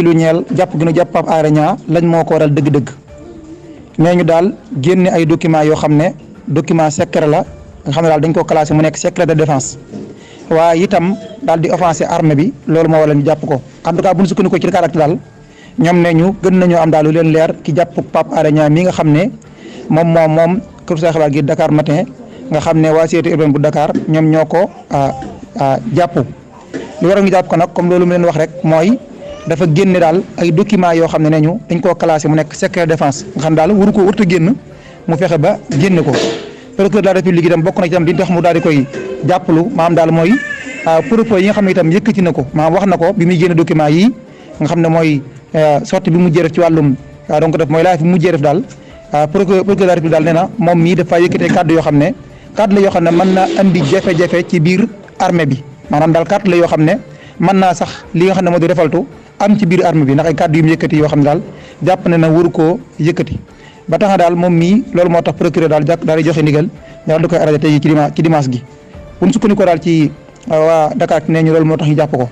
ci lu ñeel jàpp gi nu jàpp Pape Alé Niang lañ moo ko waral dëgg-dëgg nee ñu daal génne ay documents yoo xam ne document secret la nga xam ne daal dañ ko classé mu nekk secret de défense waaye itam daal di offensé armée bi loolu moo waral ñu jàpp ko en tout cas bu ñu sukkandikoo ci caractère daal ñoom ne ñu gën nañoo am daal lu leen leer ki jàpp Pape Alé Niang mi nga xam ne moom kër sa xibaar gi Dakar Matin nga xam ne waa Sûreté urbaine bu Dakar ñoom ñoo ko jàpp li waral ñu jàpp ko nag comme loolu mu leen wax rek mooy dafa génne daal ay documents yoo xam ne ne ñu dañ koo classé mu nekk secret de défense nga xam daal waru ko warut a génn mu fexe ba génne ko procureur de la république itam bokk na ci itam di tax mu daal di koy jàppalu maanaam daal mooy propos yi nga xam ne itam yëkkati na ko maanaam wax na ko bi muy génne documents yi nga xam ne mooy sortie bi mu jërëf ci wàllum donc def mooy laaj bi mu jërëf daal procureur de la république daal nee na moom mii dafa yëkkatee kàddu yoo xam ne kàddu la yoo xam ne mën na andi jafe-jafe ci biir armée bi maanaam daal kàddu la yoo xam ne mën naa sax li nga xam ne moo di refaltu am ci biir armée bi ndax ay kàddu yu mu yëkkati yoo xam ne daal jàpp na waru koo yëkkati ba tax na daal moom mii loolu moo tax procureur daal daal di joxe ndigal daal di koy arrêté tey ci dimanche gi bu ñu sukkandikoo daal ci waa Dakar nee ñu loolu moo tax ñu jàpp ko.